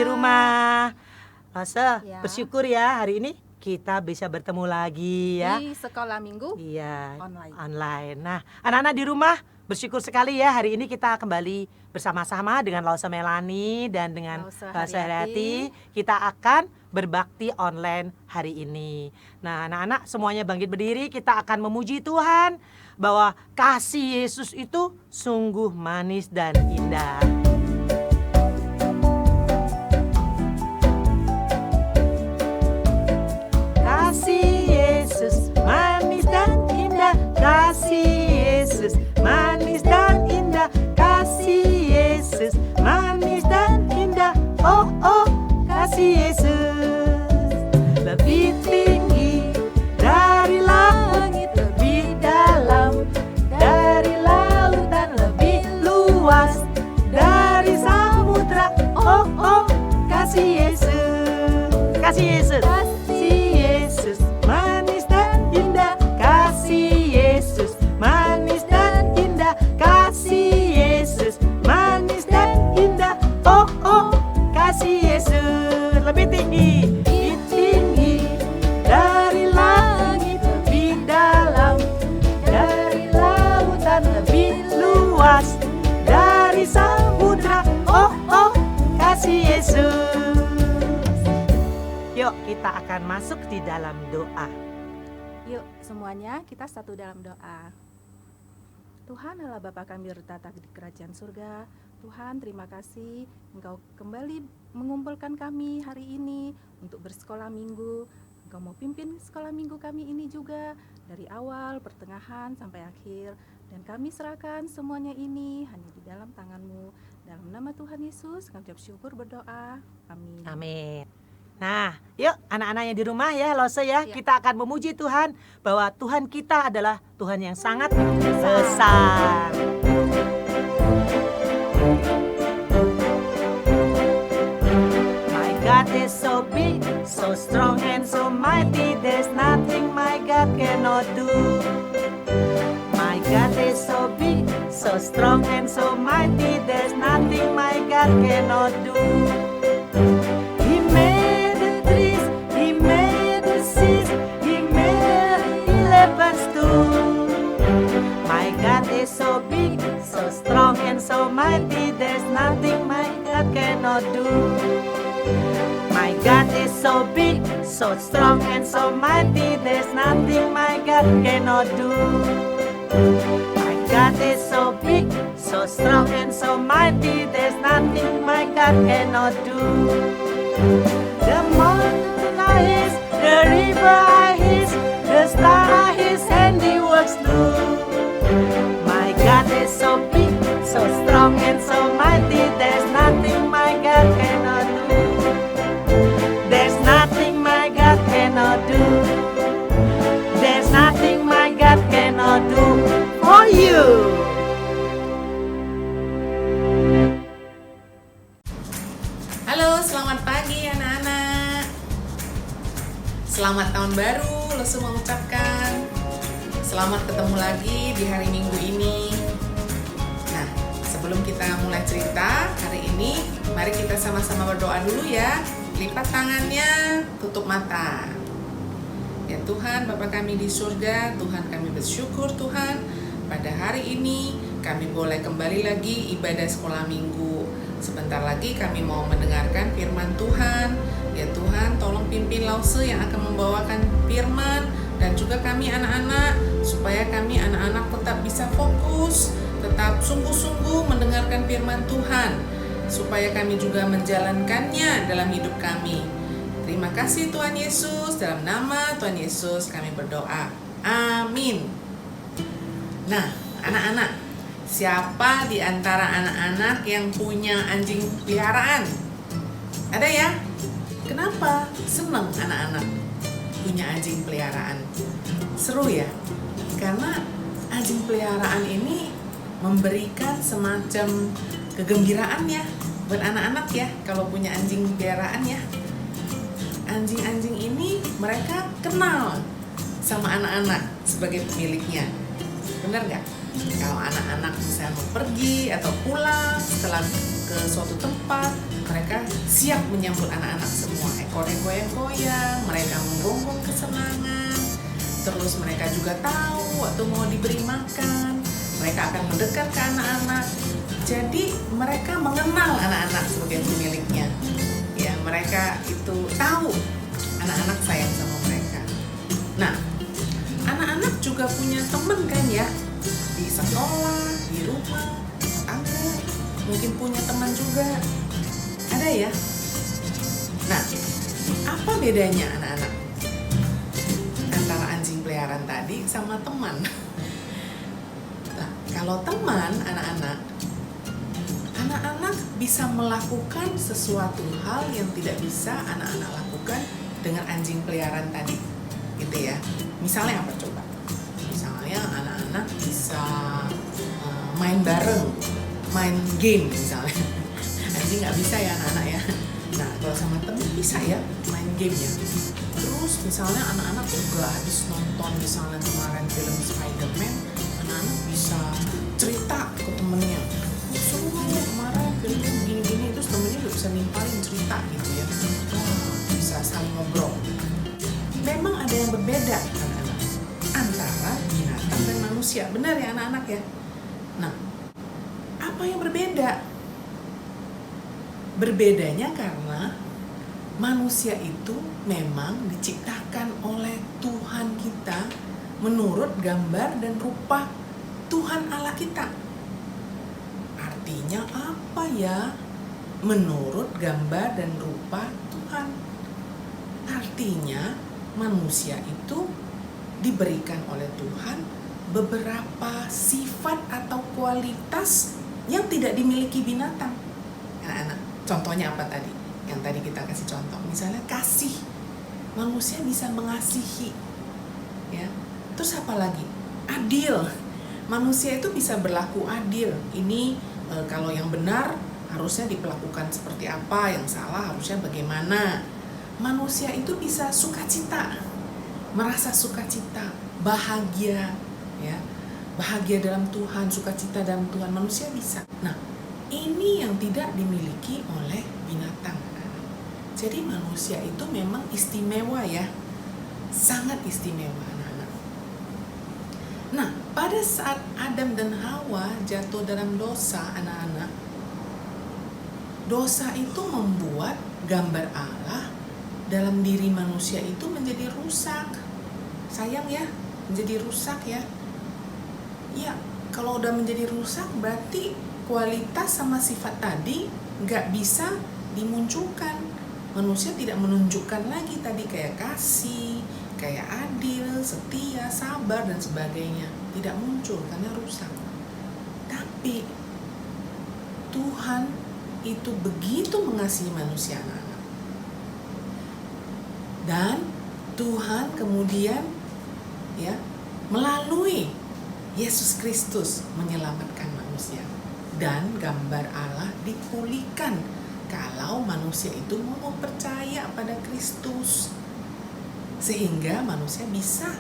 rumah. Lose, Ya. bersyukur ya hari ini kita bisa bertemu lagi ya. Di sekolah minggu Iya, online. Nah, anak-anak di rumah bersyukur sekali ya hari ini kita kembali bersama-sama dengan Lause Melani dan dengan Lause Lause Haryati. Haryati. Kita akan berbakti online hari ini. Nah, anak-anak semuanya bangkit berdiri, kita akan memuji Tuhan bahwa kasih Yesus itu sungguh manis dan indah. Kasih Yesus manis dan indah, kasih Yesus manis dan indah, kasih Yesus manis dan indah. Oh oh, kasih Yesus lebih tinggi dari langit, lebih dalam dari lautan, lebih luas dari samudra. Oh oh, kasih Yesus, kasih Yesus. Yesus manis dan indah, kasih Yesus manis dan indah, kasih Yesus manis dan indah. Oh oh, kasih Yesus lebih tinggi dari langit, lebih dalam dari lautan, lebih luas dari samudra. Oh oh, kasih Yesus. Yuk kita akan masuk di dalam doa. Yuk semuanya kita satu dalam doa. Tuhan Allah Bapa kami bertata di kerajaan surga. Tuhan terima kasih Engkau kembali mengumpulkan kami hari ini untuk bersekolah minggu. Engkau mau pimpin sekolah minggu kami ini juga dari awal, pertengahan sampai akhir. Dan kami serahkan semuanya ini hanya di dalam tangan-Mu. Dalam nama Tuhan Yesus kami ucap syukur berdoa. Amin. Amin. Nah, yuk anak-anaknya di rumah ya, Lose ya, kita akan memuji Tuhan bahwa Tuhan kita adalah Tuhan yang sangat besar. My God is so big, so strong and so mighty, there's nothing my God cannot do. My God is so big, so strong and so mighty, there's nothing my God cannot do. He made the trees, He made the seas, He made the elephants too. My God is so big, so strong and so mighty, there's nothing my God cannot do. My God is so big, so strong and so mighty, there's nothing my God cannot do. My God is so big, so strong and so mighty, there's nothing my God cannot do. The mountain are His, the river are His, the star are His handiworks too. My God is so big, so strong and so mighty, there's nothing my God cannot do. There's nothing my God cannot do. There's nothing my God cannot do for you. Halo, selamat pagi anak-anak. Selamat tahun baru, Lose mengucapkan. Selamat ketemu lagi di hari Minggu ini. Nah, sebelum kita mulai cerita hari ini, mari kita sama-sama berdoa dulu ya. Lipat tangannya, tutup mata. Ya Tuhan, Bapa kami di surga, Tuhan kami bersyukur Tuhan, pada hari ini kami boleh kembali lagi ibadah sekolah minggu. Sebentar lagi kami mau mendengarkan firman Tuhan. Ya Tuhan, tolong pimpin Lause yang akan membawakan firman dan juga kami anak-anak, supaya kami anak-anak tetap bisa fokus, tetap sungguh-sungguh mendengarkan firman Tuhan, supaya kami juga menjalankannya dalam hidup kami. Terima kasih Tuhan Yesus, dalam nama Tuhan Yesus kami berdoa. Amin. Nah, anak-anak, siapa di antara anak-anak yang punya anjing peliharaan? Ada ya? Kenapa senang anak-anak punya anjing peliharaan? Seru ya? Karena anjing peliharaan ini memberikan semacam kegembiraan ya buat anak-anak ya kalau punya anjing peliharaan ya. Anjing-anjing ini mereka kenal sama anak-anak sebagai pemiliknya. Benar nggak? Kalau anak-anak misalnya mau pergi atau pulang setelah ke suatu tempat, mereka siap menyambut anak-anak semua. Ekornya goyang-goyang, mereka menggonggong kesenangan. Terus mereka juga tahu waktu mau diberi makan, mereka akan mendekat ke anak-anak. Jadi mereka mengenal anak-anak sebagai pemiliknya. Ya, mereka itu tahu anak-anak sayang sama mereka. Nah, anak-anak juga punya teman kan ya, di sekolah, di rumah, tetangga, mungkin punya teman juga. Ada ya? Nah, apa bedanya anak-anak antara anjing peliharaan tadi sama teman? Nah, kalau teman anak-anak bisa melakukan sesuatu hal yang tidak bisa anak-anak lakukan dengan anjing peliharaan tadi, gitu ya. Misalnya apa coba? Misalnya anak-anak bisa main bareng, main game misalnya. Anjing nggak bisa ya anak-anak ya. Nah, kalau sama temen bisa ya main game ya. Terus misalnya anak-anak juga habis nonton misalnya kemarin film Spider-Man, anak-anak bisa cerita ke temennya. Seru kemarin filmnya begini-gini, terus temennya udah bisa nimpalin cerita gitu ya. Wah, bisa saling ngobrol. Memang ada yang berbeda anak-anak antara binatang dan manusia, benar ya anak-anak ya. Nah, apa yang berbeda? Berbedanya karena manusia itu memang diciptakan oleh Tuhan kita menurut gambar dan rupa Tuhan Allah kita. Artinya apa ya? Menurut gambar dan rupa Tuhan. Artinya manusia itu diberikan oleh Tuhan beberapa sifat atau kualitas yang tidak dimiliki binatang. Anak-anak, contohnya apa tadi? Yang tadi kita kasih contoh, misalnya kasih. Manusia bisa mengasihi, ya. Terus apa lagi? Adil. Manusia itu bisa berlaku adil. Ini kalau yang benar harusnya diperlakukan seperti apa, yang salah harusnya bagaimana. Manusia itu bisa sukacita, merasa sukacita, bahagia, ya, bahagia dalam Tuhan, sukacita dalam Tuhan. Manusia bisa. Nah, ini yang tidak dimiliki oleh binatang. Jadi manusia itu memang istimewa ya, sangat istimewa anak-anak. Nah, pada saat Adam dan Hawa jatuh dalam dosa anak-anak, dosa itu membuat gambar Allah dalam diri manusia itu menjadi rusak. Sayang ya, menjadi rusak ya. Ya, kalau udah menjadi rusak berarti kualitas sama sifat tadi nggak bisa dimunculkan. Manusia tidak menunjukkan lagi tadi kayak kasih, kayak adil, setia, sabar dan sebagainya. Tidak muncul karena rusak. Tapi Tuhan itu begitu mengasihi manusia anak-anak. Dan Tuhan kemudian ya melalui Yesus Kristus menyelamatkan manusia. Dan gambar Allah dipulihkan kalau manusia itu mau percaya pada Kristus, sehingga manusia bisa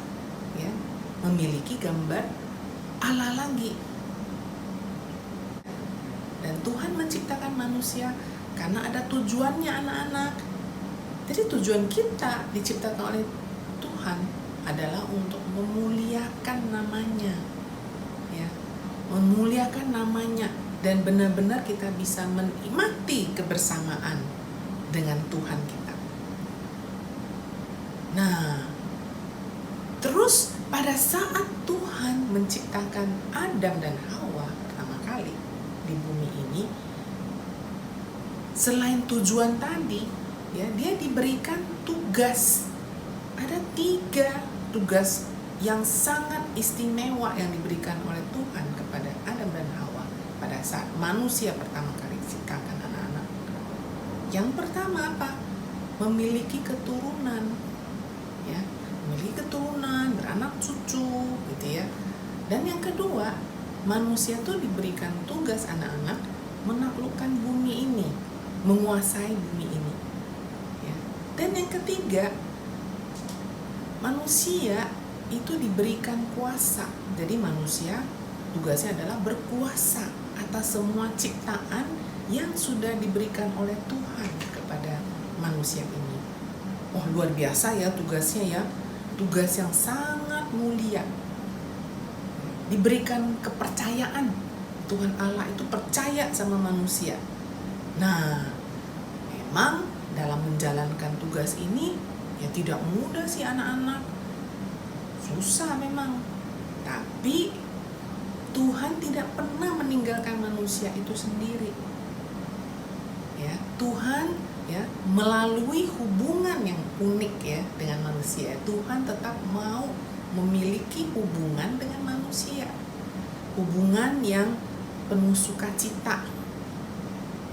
ya memiliki gambar Allah lagi. Dan Tuhan menciptakan manusia karena ada tujuannya anak-anak. Jadi tujuan kita diciptakan oleh Tuhan adalah untuk memuliakan namanya, ya, memuliakan namanya. Dan benar-benar kita bisa menikmati kebersamaan dengan Tuhan kita. Nah, terus pada saat Tuhan menciptakan Adam dan Hawa pertama kali di bumi ini, selain tujuan tadi, ya, dia diberikan tugas. Ada 3 tugas yang sangat istimewa yang diberikan oleh Tuhan kepada Adam dan Hawa pada saat manusia pertama kali diciptakan anak-anak. Yang pertama apa? Memiliki keturunan, ya, memiliki keturunan, beranak cucu, gitu ya. Dan yang kedua, manusia tuh diberikan tugas anak-anak menaklukkan bumi ini, menguasai bumi ini, ya. Dan yang ketiga, manusia itu diberikan kuasa. Jadi manusia tugasnya adalah berkuasa atas semua ciptaan yang sudah diberikan oleh Tuhan kepada manusia ini. Oh, luar biasa ya tugasnya ya. Tugas yang sangat mulia. Diberikan kepercayaan. Tuhan Allah itu percaya sama manusia. Nah, memang dalam menjalankan tugas ini ya tidak mudah sih anak-anak. Susah memang. Tapi Tuhan tidak pernah meninggalkan manusia itu sendiri. Ya, Tuhan ya melalui hubungan yang unik ya dengan manusia. Tuhan tetap mau memiliki hubungan dengan manusia. Hubungan yang penuh sukacita.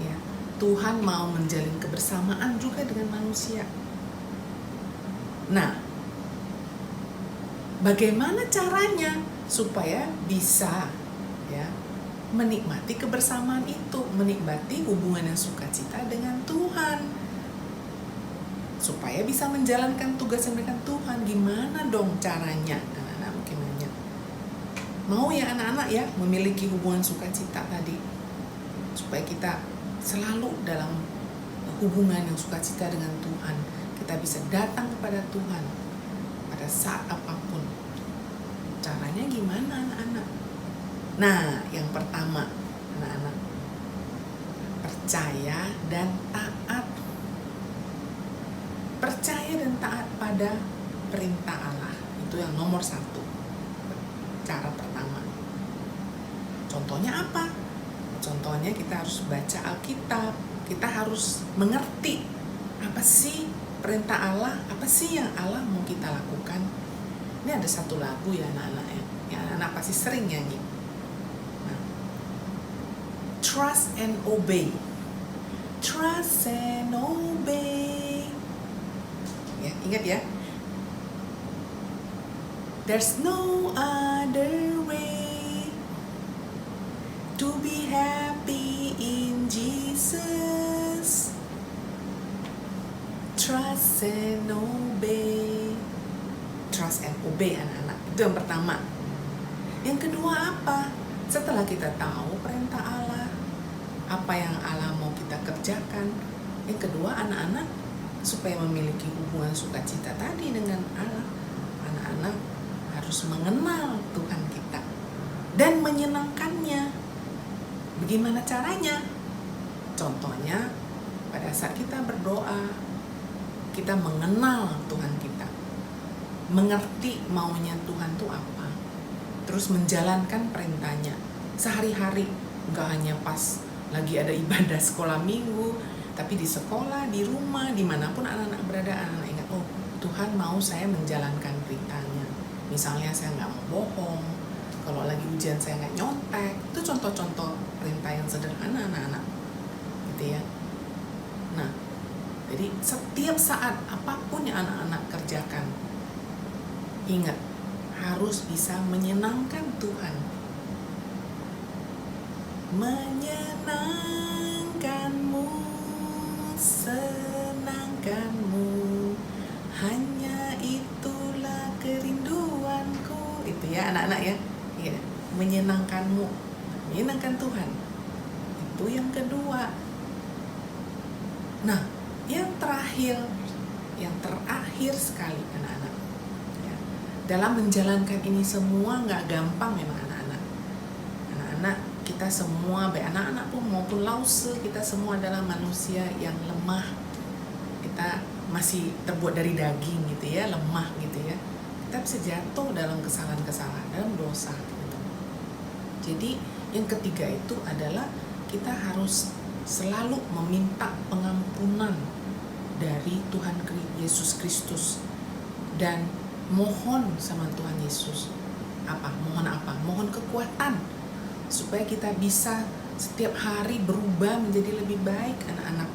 Ya, Tuhan mau menjalin kebersamaan juga dengan manusia. Nah, bagaimana caranya supaya bisa ya menikmati kebersamaan itu, menikmati hubungan yang sukacita dengan Tuhan, supaya bisa menjalankan tugas yang diberikan Tuhan? Gimana dong caranya? Anak-anak mungkin nanya. Mau ya anak-anak ya memiliki hubungan sukacita tadi, supaya kita selalu dalam hubungan yang sukacita dengan Tuhan. Kita bisa datang kepada Tuhan pada saat apapun. Caranya gimana anak-anak? Nah, yang pertama anak-anak, percaya dan taat. Percaya dan taat pada perintah Allah. Itu yang nomor 1. Cara pertama. Contohnya apa? Contohnya kita harus baca Alkitab. Kita harus mengerti apa sih perintah Allah, apa sih yang Allah mau kita lakukan. Ini ada satu lagu ya anak-anak ya, yang anak-anak pasti sering nyanyi. Nah, trust and obey. Trust and obey. Ya, ingat ya. There's no other way to be happy in Jesus. Trust and obey. Trust and obey anak-anak. Itu yang pertama. Yang kedua apa? Setelah kita tahu perintah Allah, apa yang Allah mau kita kerjakan, yang kedua anak-anak supaya memiliki hubungan sukacita tadi dengan Allah, anak-anak harus mengenal Tuhan kita dan menyenangkannya. Bagaimana caranya? Contohnya pada saat kita berdoa, kita mengenal Tuhan kita, mengerti maunya Tuhan itu apa, terus menjalankan perintahnya sehari-hari. Nggak hanya pas lagi ada ibadah sekolah minggu, tapi di sekolah, di rumah, dimanapun anak-anak berada, anak-anak ingat, oh Tuhan mau saya menjalankan perintahnya. Misalnya saya nggak mau bohong, kalau lagi ujian saya nggak nyontek. Itu contoh-contoh perintah yang sederhana anak-anak, gitu ya. Nah, jadi setiap saat apapun yang anak-anak kerjakan, ingat harus bisa menyenangkan Tuhan. Menyenangkanmu, senangkanmu, hanya itulah kerinduanku. Itu ya anak-anak ya, ya, menyenangkanmu, menyenangkan Tuhan. Itu yang kedua. Nah, yang terakhir sekali anak-anak ya, dalam menjalankan ini semua nggak gampang memang anak-anak. Anak-anak kita semua, baik anak-anak pun maupun lause, kita semua adalah manusia yang lemah. Kita masih terbuat dari daging gitu ya, lemah gitu ya. Kita bisa jatuh dalam kesalahan-kesalahan, dalam dosa gitu. Jadi yang ketiga itu adalah kita harus selalu meminta pengampunan dari Tuhan Yesus Kristus dan mohon sama Tuhan Yesus. Mohon apa? Mohon kekuatan supaya kita bisa setiap hari berubah menjadi lebih baik anak-anak.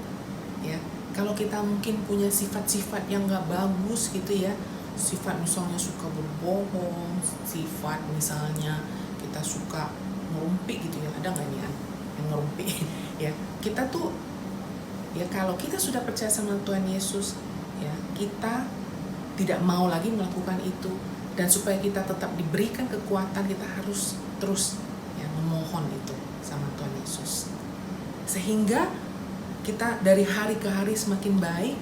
Ya, kalau kita mungkin punya sifat-sifat yang nggak bagus gitu ya, sifat misalnya suka berbohong, sifat misalnya kita suka ngerumpi gitu ya, ada nggak nih yang ngerumpi? Ya, kita tuh ya kalau kita sudah percaya sama Tuhan Yesus ya, kita tidak mau lagi melakukan itu, dan supaya kita tetap diberikan kekuatan, kita harus terus ya memohon itu sama Tuhan Yesus. Sehingga kita dari hari ke hari semakin baik,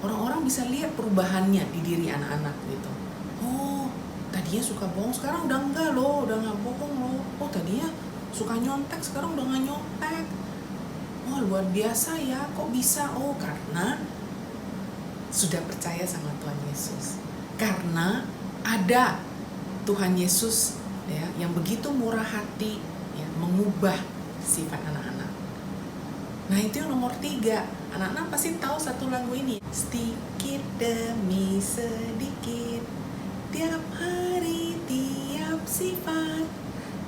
orang-orang bisa lihat perubahannya di diri anak-anak gitu. Oh, tadinya suka bohong, sekarang udah enggak loh, udah nggak bohong loh. Oh, tadinya suka nyontek, sekarang udah nggak nyontek. Oh, luar biasa ya, kok bisa? Oh, karena sudah percaya sama Tuhan Yesus. Karena ada Tuhan Yesus ya, yang begitu murah hati ya, mengubah sifat anak-anak. Nah, itu yang nomor 3. Anak-anak pasti tahu satu lagu ini. Sedikit demi sedikit, tiap hari, tiap sifat,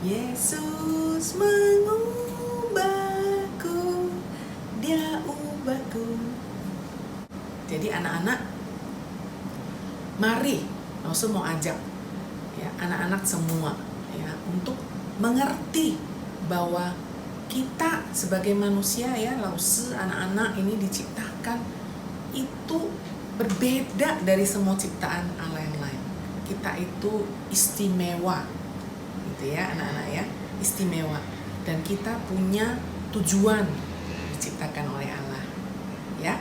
Yesus mengubahku, Dia ubahku. Jadi anak-anak, mari Langsung mau ajak ya anak-anak semua ya untuk mengerti bahwa kita sebagai manusia ya, Lause, anak-anak ini diciptakan itu berbeda dari semua ciptaan Allah yang lain. Kita itu istimewa gitu ya anak-anak ya, istimewa, dan kita punya tujuan diciptakan oleh Allah ya,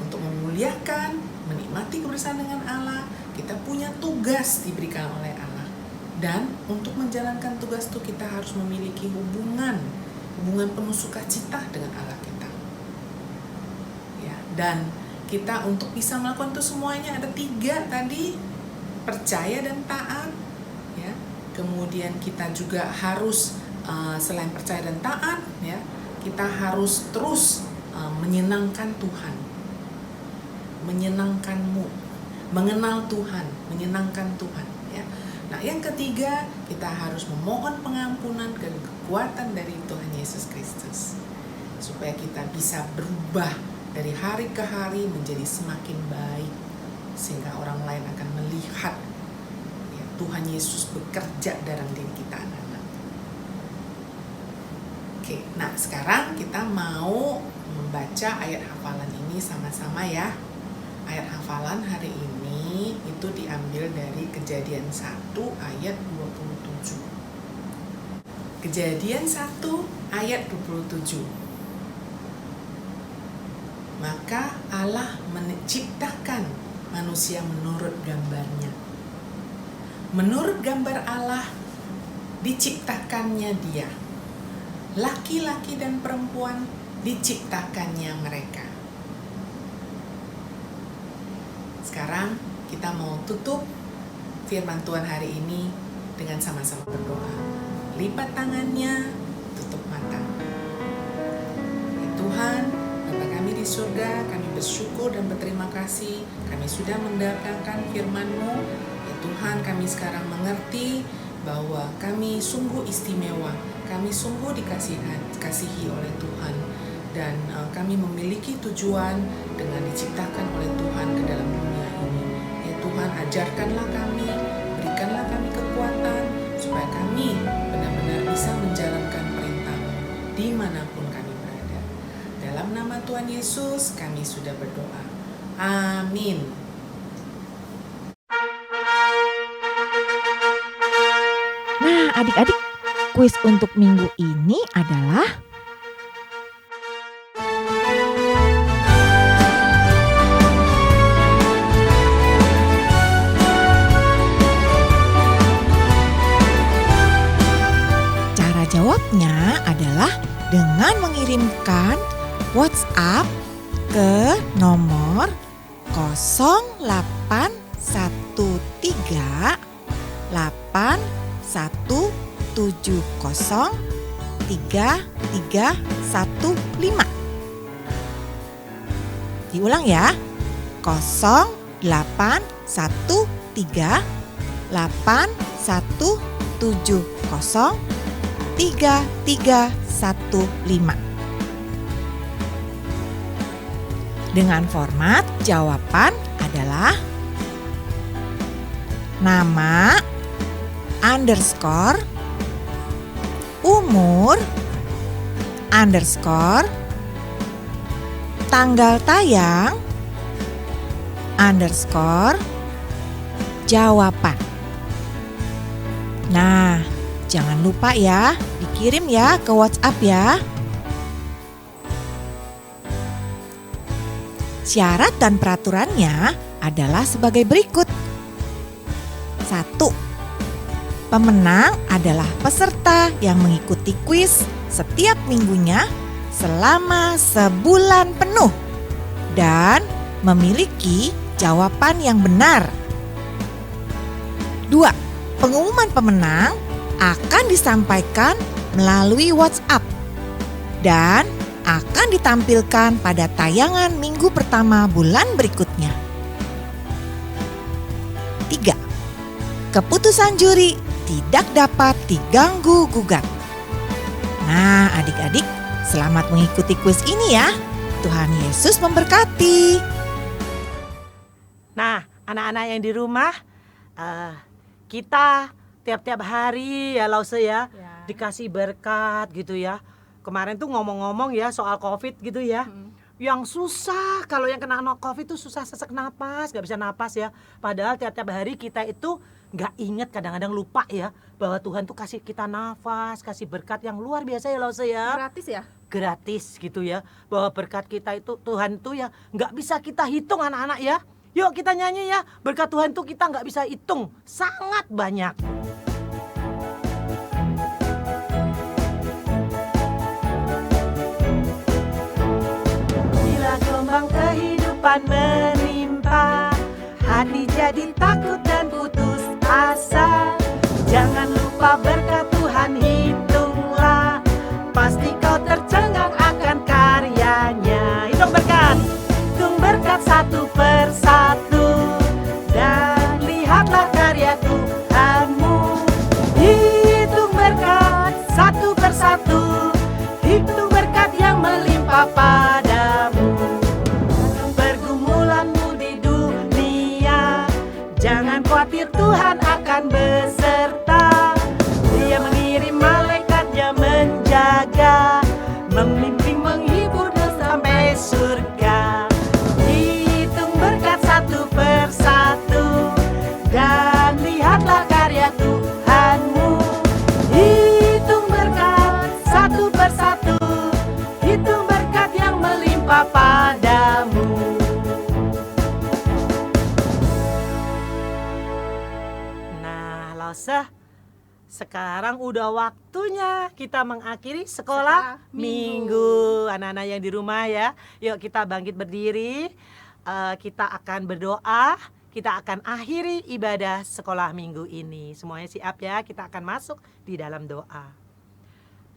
untuk memuliakan, menikmati kebersamaan dengan Allah. Kita punya tugas diberikan oleh Allah, dan untuk menjalankan tugas itu kita harus memiliki hubungan penuh sukacita dengan Allah kita ya. Dan kita untuk bisa melakukan itu semuanya ada 3 tadi, percaya dan taat ya. Kemudian kita juga harus selain percaya dan taat ya, kita harus terus menyenangkan Tuhan, menyenangkanmu, mengenal Tuhan, menyenangkan Tuhan ya. Nah, yang ketiga, kita harus memohon pengampunan dan kekuatan dari Tuhan Yesus Kristus supaya kita bisa berubah dari hari ke hari menjadi semakin baik, sehingga orang lain akan melihat ya, Tuhan Yesus bekerja dalam diri kita anak-anak. Oke, nah sekarang kita mau membaca ayat hafalan ini sama-sama ya. Ayat hafalan hari ini itu diambil dari Kejadian 1 ayat 27. Kejadian 1 ayat 27. Maka Allah menciptakan manusia menurut gambarnya. Menurut gambar Allah diciptakannya dia. Laki-laki dan perempuan diciptakannya mereka. Sekarang kita mau tutup firman Tuhan hari ini dengan sama-sama berdoa. Lipat tangannya, tutup mata. Ya Tuhan, Bapa kami di surga, kami bersyukur dan berterima kasih kami sudah mendengarkan firman-Mu. Ya Tuhan, kami sekarang mengerti bahwa kami sungguh istimewa, kami sungguh dikasihi oleh Tuhan, dan kami memiliki tujuan dengan diciptakan oleh Tuhan ke dalam dunia ini. Ya Tuhan, ajarkanlah kami, berikanlah kami kekuatan supaya kami benar-benar bisa menjalankan perintah-Mu dimanapun kami berada. Dalam nama Tuhan Yesus kami sudah berdoa. Amin. Nah, adik-adik, kuis untuk minggu ini adalah jawabnya adalah dengan mengirimkan WhatsApp ke nomor 0813703315. Diulang ya, 0813703315. Dengan format jawaban adalah nama, underscore, umur, underscore, tanggal tayang, underscore, jawaban. Nah, jangan lupa ya, dikirim ya ke WhatsApp ya. Syarat dan peraturannya adalah sebagai berikut. 1. Pemenang adalah peserta yang mengikuti kuis setiap minggunya selama sebulan penuh dan memiliki jawaban yang benar. 2. Pengumuman pemenang akan disampaikan melalui WhatsApp dan akan ditampilkan pada tayangan minggu pertama bulan berikutnya. 3. Keputusan juri tidak dapat diganggu-gugat. Nah, adik-adik, selamat mengikuti kuis ini ya. Tuhan Yesus memberkati. Nah, anak-anak yang di rumah, kita tiap-tiap hari ya Lause ya, dikasih berkat gitu ya. Kemarin tuh ngomong-ngomong ya soal COVID gitu ya. Yang susah, kalau yang kena COVID tuh susah sesak napas, gak bisa napas ya. Padahal tiap-tiap hari kita itu gak inget, kadang-kadang lupa ya, bahwa Tuhan tuh kasih kita nafas, kasih berkat yang luar biasa ya Lause ya. Gratis ya? Gratis gitu ya. Bahwa berkat kita itu Tuhan tuh ya gak bisa kita hitung anak-anak ya. Yuk kita nyanyi ya, berkat Tuhan tuh kita gak bisa hitung, sangat banyak. Bila gelombang kehidupan menimpa, hati jadi takut dan putus asa. Jangan lupa berkat Tuhan hitunglah, pasti kau tercengang akan karyanya. Hitung berkat, hitung berkat satu persatu, dan lihatlah karya Tuhanmu. Hitung berkat satu persatu, hitung berkat yang melimpah padamu. Pergumulanmu di dunia, jangan khawatir, Tuhan akan beserta. Dia mengirim malaikatnya menjaga, membimbing, menghibur sampai surga. Hitung berkat satu persatu, dan lihatlah karya Tuhanmu. Hitung berkat satu persatu, hitung berkat yang melimpah padamu. Nah, Lause, sekarang udah waktunya kita mengakhiri sekolah minggu. Anak-anak yang di rumah ya, yuk kita bangkit berdiri. Kita akan berdoa, kita akan akhiri ibadah sekolah minggu ini. Semuanya siap ya, kita akan masuk di dalam doa.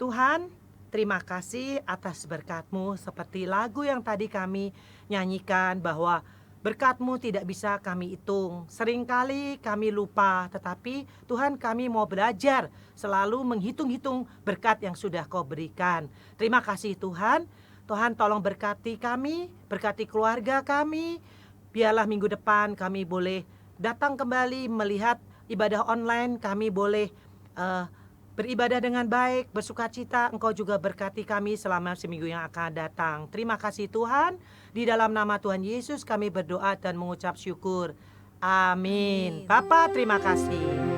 Tuhan, terima kasih atas berkat-Mu, seperti lagu yang tadi kami nyanyikan, bahwa berkat-Mu tidak bisa kami hitung. Seringkali kami lupa, tetapi Tuhan, kami mau belajar selalu menghitung-hitung berkat yang sudah Kau berikan. Terima kasih Tuhan. Tuhan, tolong berkati kami, berkati keluarga kami. Biarlah minggu depan kami boleh datang kembali melihat ibadah online, kami boleh beribadah dengan baik, bersukacita. Engkau juga berkati kami selama seminggu yang akan datang. Terima kasih Tuhan. Di dalam nama Tuhan Yesus kami berdoa dan mengucap syukur. Amin. Bapa, terima kasih.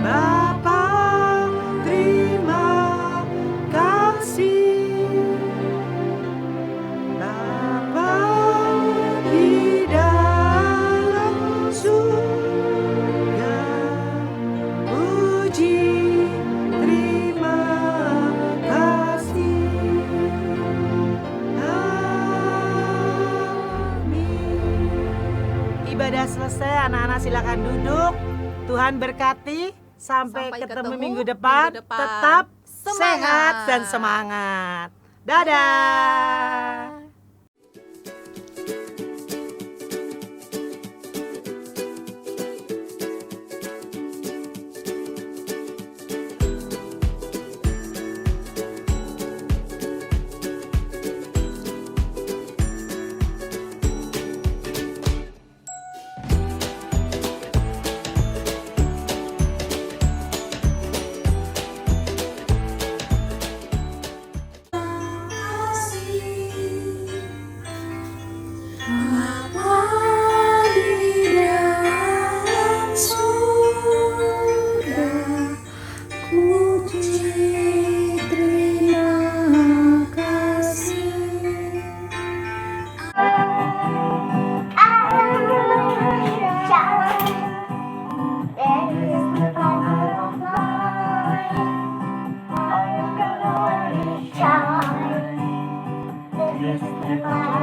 Bapa, terima kasih. Bapa di dalam surga, puji, terima kasih. Amin. Ibadah selesai, anak-anak silakan duduk. Tuhan berkati. Sampai ketemu minggu depan. Tetap sehat dan semangat. Dadah.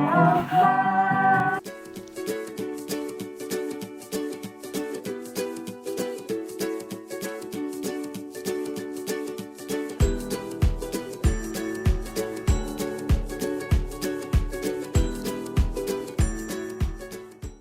my heart.